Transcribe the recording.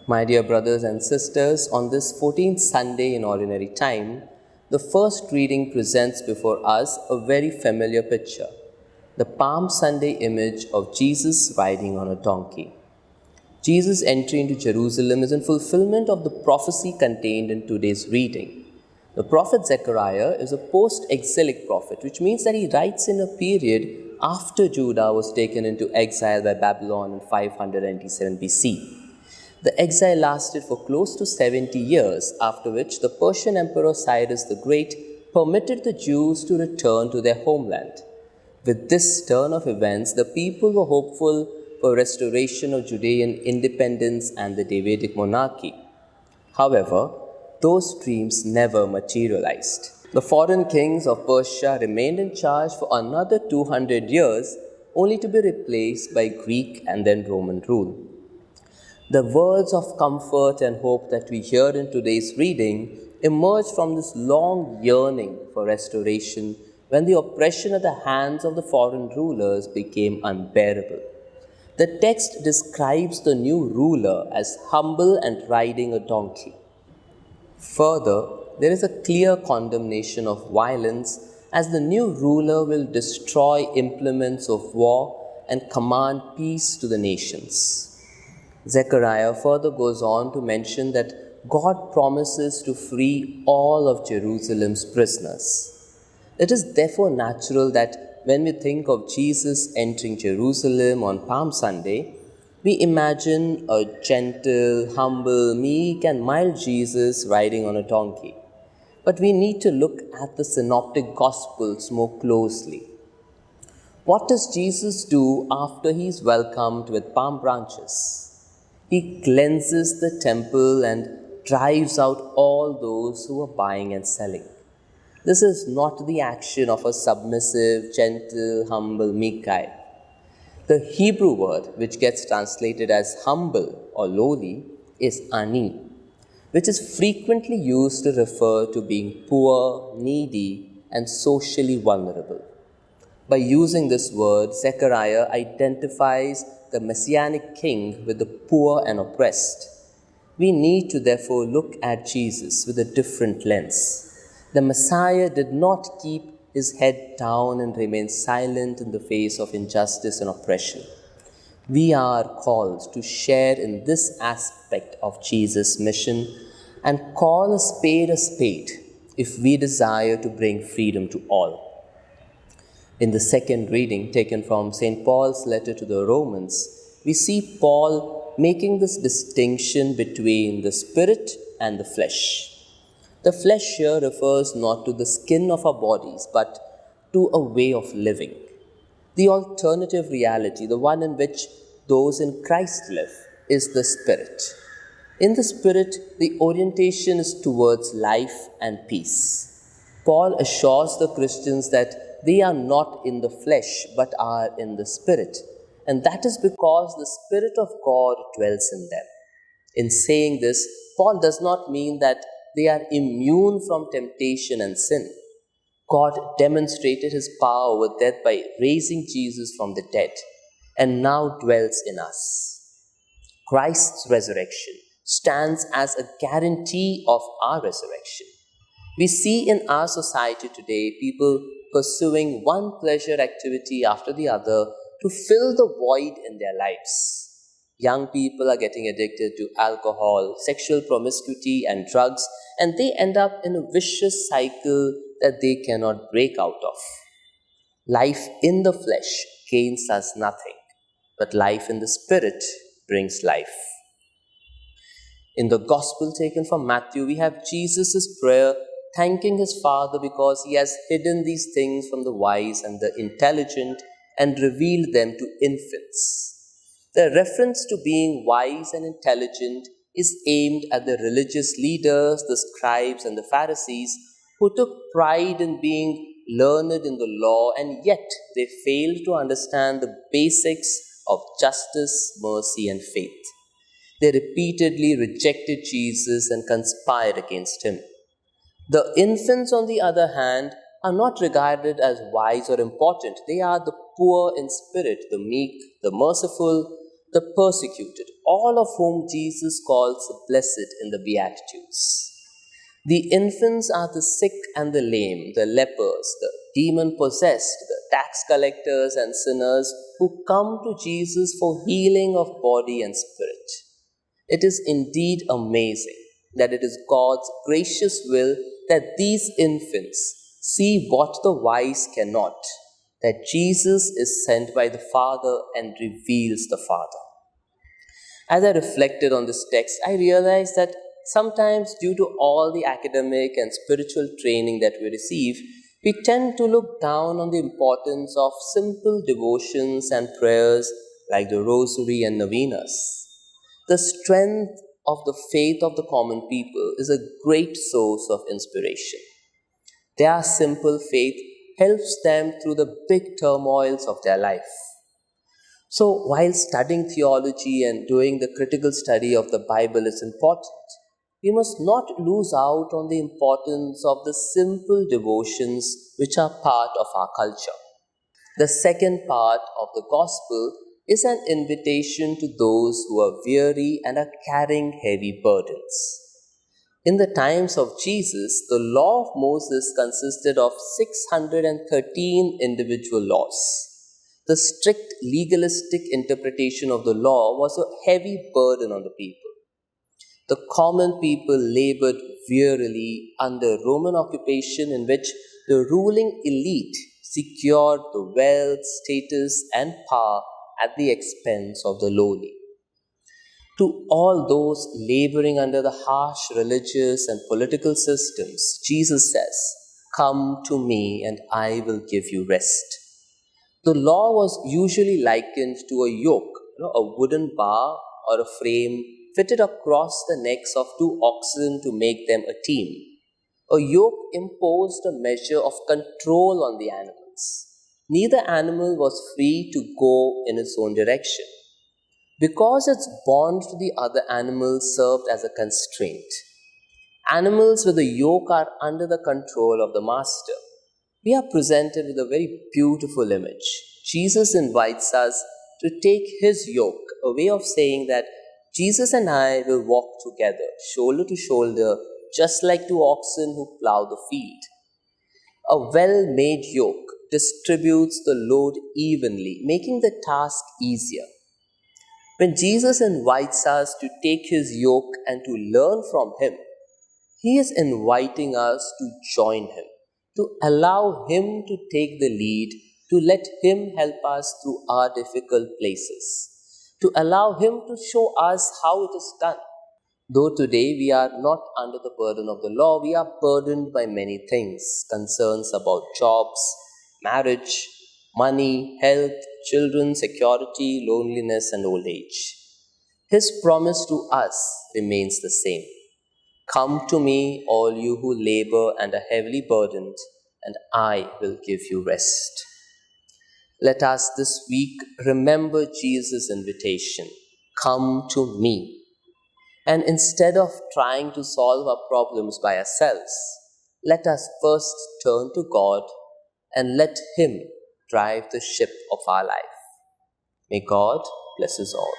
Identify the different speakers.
Speaker 1: My dear brothers and sisters, on this 14th Sunday in Ordinary Time, the first reading presents before us a very familiar picture, the Palm Sunday image of Jesus riding on a donkey. Jesus' entry into Jerusalem is in fulfillment of the prophecy contained in today's reading. The prophet Zechariah is a post-exilic prophet, which means that he writes in a period after Judah was taken into exile by Babylon in 597 BC. The exile lasted for close to 70 years, after which the Persian Emperor Cyrus the Great permitted the Jews to return to their homeland. With this turn of events, the people were hopeful for restoration of Judean independence and the Davidic monarchy. However, those dreams never materialized. The foreign kings of Persia remained in charge for another 200 years, only to be replaced by Greek and then Roman rule. The words of comfort and hope that we hear in today's reading emerge from this long yearning for restoration when the oppression at the hands of the foreign rulers became unbearable. The text describes the new ruler as humble and riding a donkey. Further, there is a clear condemnation of violence as the new ruler will destroy implements of war and command peace to the nations. Zechariah further goes on to mention that God promises to free all of Jerusalem's prisoners. It is therefore natural that when we think of Jesus entering Jerusalem on Palm Sunday, we imagine a gentle, humble, meek and mild Jesus riding on a donkey. But we need to look at the Synoptic Gospels more closely. What does Jesus do after he is welcomed with palm branches? He cleanses the temple and drives out all those who are buying and selling. This is not the action of a submissive, gentle, humble, meek guy. The Hebrew word, which gets translated as humble or lowly, is ani, which is frequently used to refer to being poor, needy, and socially vulnerable. By using this word, Zechariah identifies the Messianic king with the poor and oppressed. We need to therefore look at Jesus with a different lens. The Messiah did not keep his head down and remain silent in the face of injustice and oppression. We are called to share in this aspect of Jesus' mission and call a spade if we desire to bring freedom to all. In the second reading taken from St. Paul's letter to the Romans, we see Paul making this distinction between the spirit and the flesh. The flesh here refers not to the skin of our bodies, but to a way of living. The alternative reality, the one in which those in Christ live, is the spirit. In the spirit, the orientation is towards life and peace. Paul assures the Christians that they are not in the flesh, but are in the Spirit. And that is because the Spirit of God dwells in them. In saying this, Paul does not mean that they are immune from temptation and sin. God demonstrated his power over death by raising Jesus from the dead, and now dwells in us. Christ's resurrection stands as a guarantee of our resurrection. We see in our society today people pursuing one pleasure activity after the other to fill the void in their lives. Young people are getting addicted to alcohol, sexual promiscuity, and drugs, and they end up in a vicious cycle that they cannot break out of. Life in the flesh gains us nothing, but life in the Spirit brings life. In the Gospel taken from Matthew, we have Jesus' prayer thanking his Father because he has hidden these things from the wise and the intelligent and revealed them to infants. The reference to being wise and intelligent is aimed at the religious leaders, the scribes and the Pharisees, who took pride in being learned in the law, and yet they failed to understand the basics of justice, mercy and faith. They repeatedly rejected Jesus and conspired against him. The infants, on the other hand, are not regarded as wise or important. They are the poor in spirit, the meek, the merciful, the persecuted, all of whom Jesus calls blessed in the Beatitudes. The infants are the sick and the lame, the lepers, the demon-possessed, the tax collectors and sinners who come to Jesus for healing of body and spirit. It is indeed amazing that it is God's gracious will that these infants see what the wise cannot, that Jesus is sent by the Father and reveals the Father. As I reflected on this text, I realized that sometimes, due to all the academic and spiritual training that we receive, we tend to look down on the importance of simple devotions and prayers like the Rosary and Novenas. The strength of the faith of the common people is a great source of inspiration. Their simple faith helps them through the big turmoils of their life. So, while studying theology and doing the critical study of the Bible is important, we must not lose out on the importance of the simple devotions which are part of our culture. The second part of the Gospel is an invitation to those who are weary and are carrying heavy burdens. In the times of Jesus, the law of Moses consisted of 613 individual laws. The strict legalistic interpretation of the law was a heavy burden on the people. The common people labored wearily under Roman occupation, in which the ruling elite secured the wealth, status, and power at the expense of the lowly. To all those laboring under the harsh religious and political systems, Jesus says, "Come to me and I will give you rest." The law was usually likened to a yoke, a wooden bar or a frame fitted across the necks of two oxen to make them a team. A yoke imposed a measure of control on the animals. Neither animal was free to go in its own direction, because its bond to the other animals served as a constraint. Animals with a yoke are under the control of the master. We are presented with a very beautiful image. Jesus invites us to take his yoke, a way of saying that Jesus and I will walk together, shoulder to shoulder, just like two oxen who plow the field. A well-made yoke distributes the load evenly, making the task easier. When Jesus invites us to take his yoke and to learn from him, he is inviting us to join him, to allow him to take the lead, to let him help us through our difficult places, to allow him to show us how it is done. Though today we are not under the burden of the law, we are burdened by many things: concerns about jobs, marriage, money, health, children, security, loneliness, and old age. His promise to us remains the same. "Come to me, all you who labor and are heavily burdened, and I will give you rest." Let us this week remember Jesus' invitation, "Come to me." And instead of trying to solve our problems by ourselves, let us first turn to God and let him drive the ship of our life. May God bless us all.